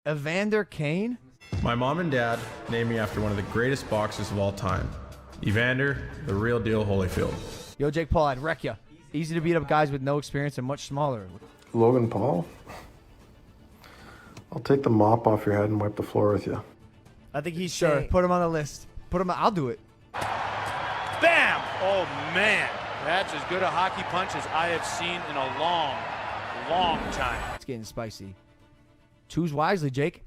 Evander Kane? My mom and dad named me after one of the greatest boxers of all time, Evander, the real deal Holyfield. Yo, Jake Paul, I'd wreck ya. Easy to beat up guys with no experience and much smaller. Logan Paul? I'll take the mop off your head and wipe the floor with you. I think he's sure. Put him on the list. Put him. I'll do it. Bam! Oh, man. That's as good a hockey punch as I have seen in a long, long time. It's getting spicy. Choose wisely, Jake.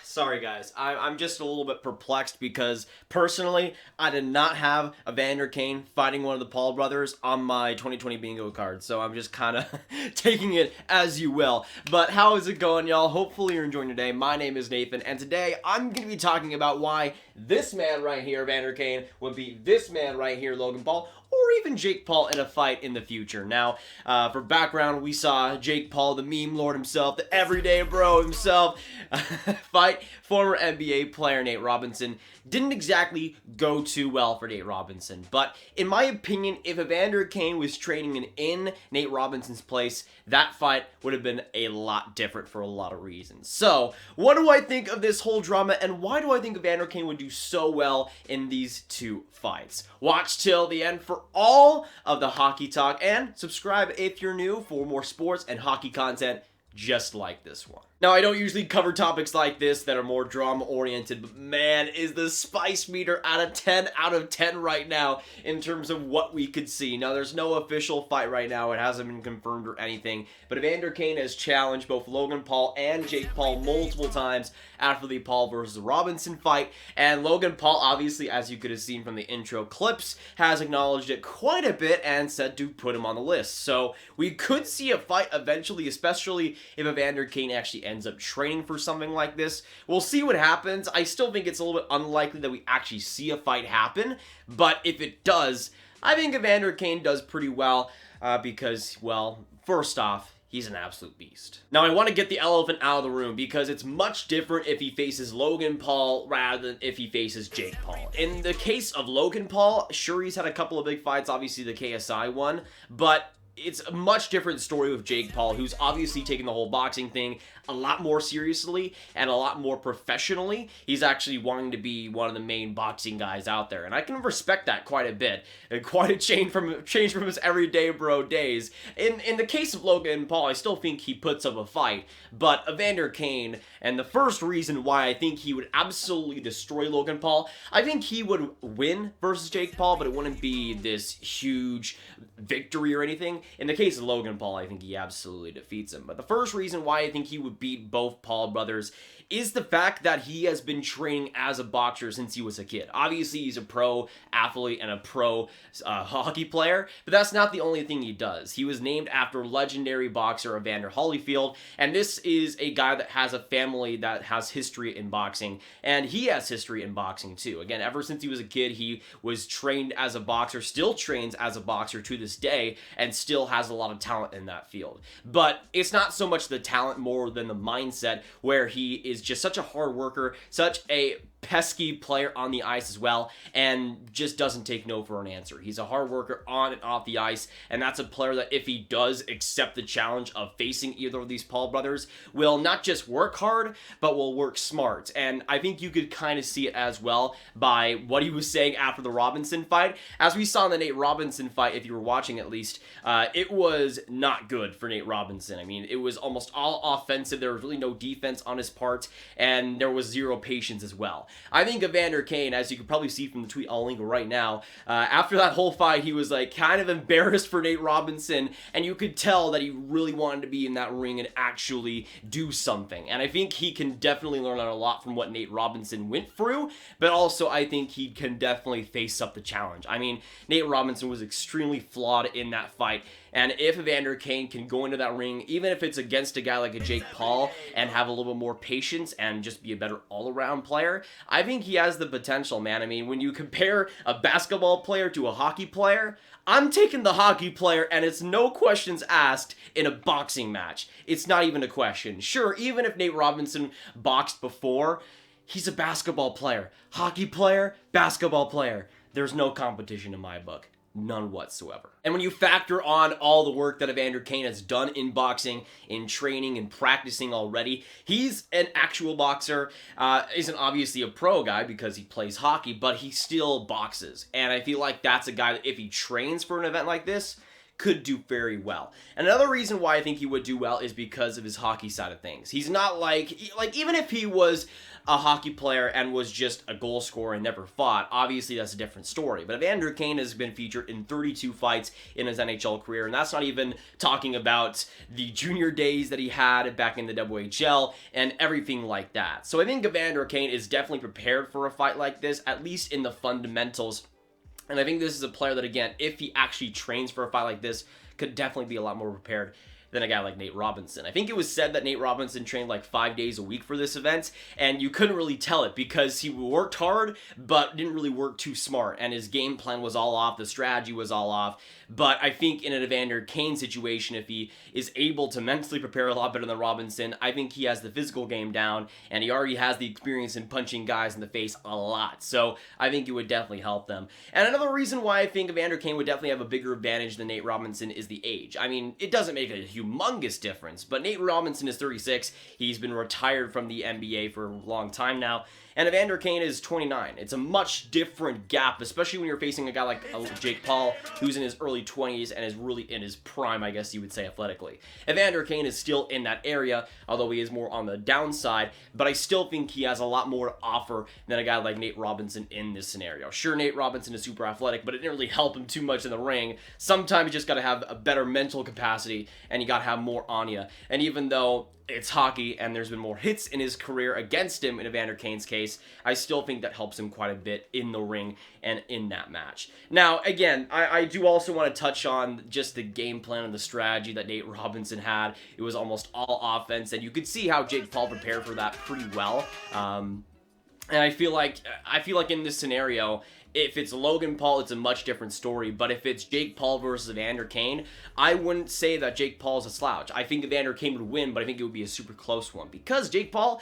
Sorry, guys. I'm just a little bit perplexed because, personally, I did not have Evander Kane fighting one of the Paul brothers on my 2020 bingo card, so I'm just kind of taking it as you will. But how is it going, y'all? Hopefully you're enjoying your day. My name is Nathan, and today I'm going to be talking about why this man right here, Evander Kane, would beat this man right here, Logan Paul, or even Jake Paul in a fight in the future. Now, for background, we saw Jake Paul, the meme lord himself, the everyday bro himself, fight former NBA player Nate Robinson. Didn't exactly go too well for Nate Robinson, but in my opinion, if Evander Kane was training in Nate Robinson's place, that fight would have been a lot different for a lot of reasons. So, what do I think of this whole drama, and why do I think Evander Kane would do so well in these two fights? Watch till the end for all of the hockey talk, and subscribe if you're new for more sports and hockey content just like this one. Now, I don't usually cover topics like this that are more drama-oriented, but man, is the spice meter out of 10 right now in terms of what we could see. Now, there's no official fight right now. It hasn't been confirmed or anything, but Evander Kane has challenged both Logan Paul and Jake Paul multiple times after the Paul versus Robinson fight, and Logan Paul, obviously, as you could have seen from the intro clips, has acknowledged it quite a bit and said to put him on the list. So, we could see a fight eventually, especially if Evander Kane actually ends up training for something like this. We'll see what happens. I still think it's a little bit unlikely that we actually see a fight happen, but if it does, I think Evander Kane does pretty well because, well, first off, he's an absolute beast. Now, I want to get the elephant out of the room because it's much different if he faces Logan Paul rather than if he faces Jake Paul. In the case of Logan Paul, sure, he's had a couple of big fights, obviously the KSI one, but it's a much different story with Jake Paul, who's obviously taking the whole boxing thing a lot more seriously and a lot more professionally. He's actually wanting to be one of the main boxing guys out there, and I can respect that quite a bit. Quite a change from his everyday bro days. In the case of Logan Paul, I still think he puts up a fight, but Evander Kane, and the first reason why I think he would absolutely destroy Logan Paul, I think he would win versus Jake Paul, but it wouldn't be this huge victory or anything. In the case of Logan Paul, I think he absolutely defeats him. But the first reason why I think he would beat both Paul brothers is the fact that he has been training as a boxer since he was a kid. Obviously, he's a pro athlete and a pro hockey player, but that's not the only thing he does. He was named after legendary boxer Evander Holyfield, and this is a guy that has a family that has history in boxing, and he has history in boxing too. Again, ever since he was a kid, he was trained as a boxer, still trains as a boxer to this day, and still has a lot of talent in that field. But it's not so much the talent more than the mindset, where he is just such a hard worker, such a pesky player on the ice as well, and just doesn't take no for an answer. He's a hard worker on and off the ice, and that's a player that if he does accept the challenge of facing either of these Paul brothers, will not just work hard, but will work smart. And I think you could kind of see it as well by what he was saying after the Robinson fight. As we saw in the Nate Robinson fight, if you were watching at least, it was not good for Nate Robinson. I mean, it was almost all offensive. There was really no defense on his part, and there was zero patience as well. I think Evander Kane, as you can probably see from the tweet I'll link right now, after that whole fight, he was like kind of embarrassed for Nate Robinson, and you could tell that he really wanted to be in that ring and actually do something. And I think he can definitely learn a lot from what Nate Robinson went through, but also I think he can definitely face up the challenge. I mean, Nate Robinson was extremely flawed in that fight, and if Evander Kane can go into that ring, even if it's against a guy like a Jake Paul, and have a little bit more patience and just be a better all-around player, I think he has the potential, man. I mean, when you compare a basketball player to a hockey player, I'm taking the hockey player, and it's no questions asked in a boxing match. It's not even a question. Sure, even if Nate Robinson boxed before, he's a basketball player. Hockey player, basketball player. There's no competition in my book. None whatsoever. And when you factor on all the work that Evander Kane has done in boxing, in training, and practicing already, he's an actual boxer. Isn't obviously a pro guy because he plays hockey, but he still boxes. And I feel like that's a guy that if he trains for an event like this, could do very well. And another reason why I think he would do well is because of his hockey side of things. He's not like even if he was a hockey player and was just a goal scorer and never fought, obviously that's a different story. But Evander Kane has been featured in 32 fights in his NHL career, and that's not even talking about the junior days that he had back in the WHL and everything like that. So I think Evander Kane is definitely prepared for a fight like this, at least in the fundamentals. And I think this is a player that, again, if he actually trains for a fight like this, could definitely be a lot more prepared than a guy like Nate Robinson. I think it was said that Nate Robinson trained like 5 days a week for this event, and you couldn't really tell it because he worked hard, but didn't really work too smart, and his game plan was all off, the strategy was all off. But I think in an Evander Kane situation, if he is able to mentally prepare a lot better than Robinson, I think he has the physical game down, and he already has the experience in punching guys in the face a lot. So I think it would definitely help them. And another reason why I think Evander Kane would definitely have a bigger advantage than Nate Robinson is the age. I mean, it doesn't make a humongous difference, but Nate Robinson is 36. He's been retired from the NBA for a long time now. And Evander Kane is 29. It's a much different gap, especially when you're facing a guy like Jake Paul, who's in his early 20s and is really in his prime, I guess you would say, athletically. Evander Kane is still in that area, although he is more on the downside, but I still think he has a lot more to offer than a guy like Nate Robinson in this scenario. Sure, Nate Robinson is super athletic, but it didn't really help him too much in the ring. Sometimes you just got to have a better mental capacity, and you got to have more on you. And even though it's hockey and there's been more hits in his career against him in Evander Kane's case, I still think that helps him quite a bit in the ring and in that match. Now, again, I do also want to touch on just the game plan and the strategy that Nate Robinson had. It was almost all offense, and you could see how Jake Paul prepared for that pretty well. And I feel like in this scenario, if it's Logan Paul, it's a much different story. But if it's Jake Paul versus Evander Kane, I wouldn't say that Jake Paul is a slouch. I think Evander Kane would win, but I think it would be a super close one. Because Jake Paul,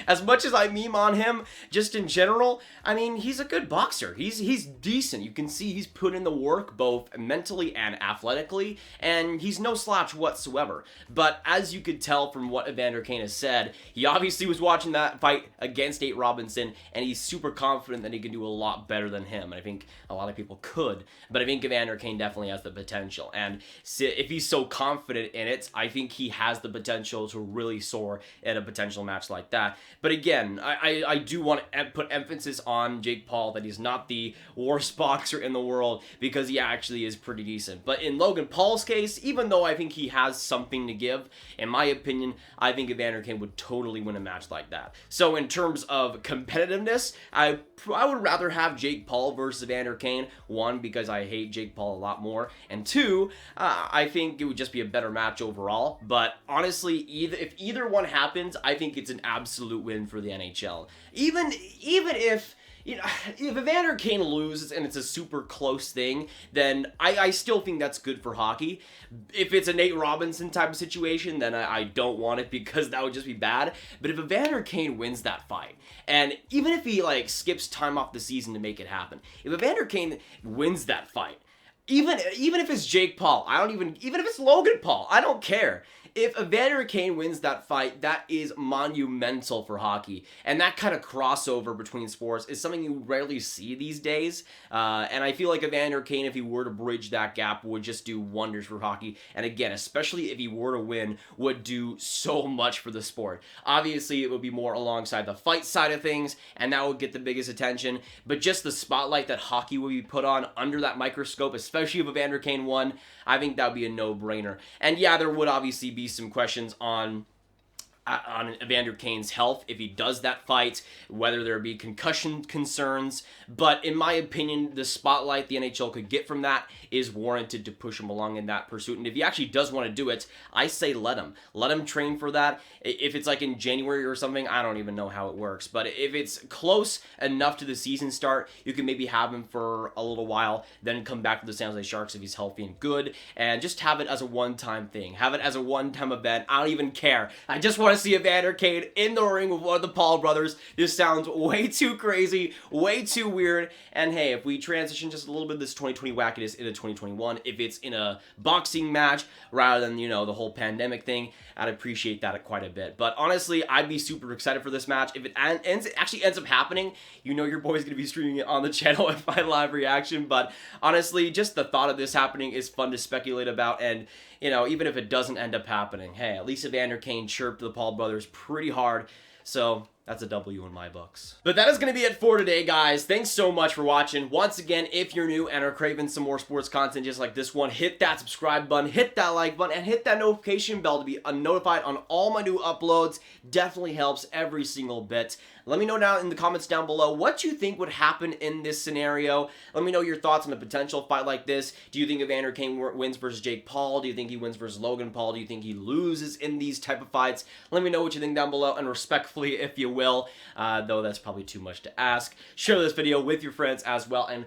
as much as I meme on him, just in general, I mean, he's a good boxer. He's decent. You can see he's put in the work both mentally and athletically, and he's no slouch whatsoever. But as you could tell from what Evander Kane has said, he obviously was watching that fight against Nate Robinson, and he's super confident that he can do a lot better than him, and I think a lot of people could, but I think Evander Kane definitely has the potential, and if he's so confident in it, I think he has the potential to really soar in a potential match like that. But again, I do want to put emphasis on Jake Paul, that he's not the worst boxer in the world, because he actually is pretty decent. But in Logan Paul's case, even though I think he has something to give, in my opinion, I think Evander Kane would totally win a match like that. So in terms of competitiveness, I would rather have Jake Paul versus Evander Kane. One, because I hate Jake Paul a lot more, and two, I think it would just be a better match overall. But honestly, if either one happens, I think it's an absolute win for the NHL. Even if, you know, if Evander Kane loses and it's a super close thing, then I still think that's good for hockey. If it's a Nate Robinson type of situation, then I don't want it, because that would just be bad. But if Evander Kane wins that fight, and even if he like skips time off the season to make it happen, if Evander Kane wins that fight, even if it's Jake Paul, even if it's Logan Paul, I don't care. If Evander Kane wins that fight, that is monumental for hockey. And that kind of crossover between sports is something you rarely see these days. And I feel like Evander Kane, if he were to bridge that gap, would just do wonders for hockey. And again, especially if he were to win, would do so much for the sport. Obviously, it would be more alongside the fight side of things, and that would get the biggest attention. But just the spotlight that hockey would be put on under that microscope, especially if Evander Kane won, I think that would be a no-brainer. And yeah, there would obviously be some questions on Evander Kane's health if he does that fight, whether there be concussion concerns, but in my opinion, the spotlight the NHL could get from that is warranted to push him along in that pursuit. And if he actually does want to do it, I say let him train for that. If it's like in January or something, I don't even know how it works, but if it's close enough to the season start, you can maybe have him for a little while, then come back to the San Jose Sharks if he's healthy and good, and just have it as a one-time thing. Have it as a one-time event. I don't even care. I just want want to see Evander Kane in the ring with one of the Paul brothers. This sounds way too crazy, way too weird. And hey, if we transition just a little bit of this 2020 wackiness into 2021, if it's in a boxing match rather than, you know, the whole pandemic thing, I'd appreciate that quite a bit. But honestly, I'd be super excited for this match. If it actually ends up happening, you know your boy's going to be streaming it on the channel with my live reaction. But honestly, just the thought of this happening is fun to speculate about. And, you know, even if it doesn't end up happening, hey, at least Evander Kane chirped the Paul brothers pretty hard. So that's a W in my books. But that is going to be it for today, guys. Thanks so much for watching. Once again, if you're new and are craving some more sports content just like this one, hit that subscribe button, hit that like button, and hit that notification bell to be notified on all my new uploads. Definitely helps every single bit. Let me know down in the comments down below what you think would happen in this scenario. Let me know your thoughts on a potential fight like this. Do you think Evander Kane wins versus Jake Paul? Do you think he wins versus Logan Paul? Do you think he loses in these type of fights? Let me know what you think down below, and respectfully, if you will, though that's probably too much to ask, share this video with your friends as well, and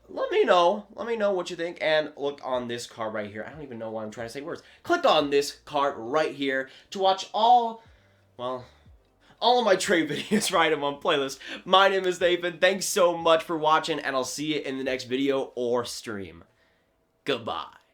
let me know what you think. And look on this card right here. I don't even know why I'm trying to say words. Click on this card right here to watch all of my trade videos right in one playlist. My name is Nathan. Thanks so much for watching, and I'll see you in the next video or stream. Goodbye.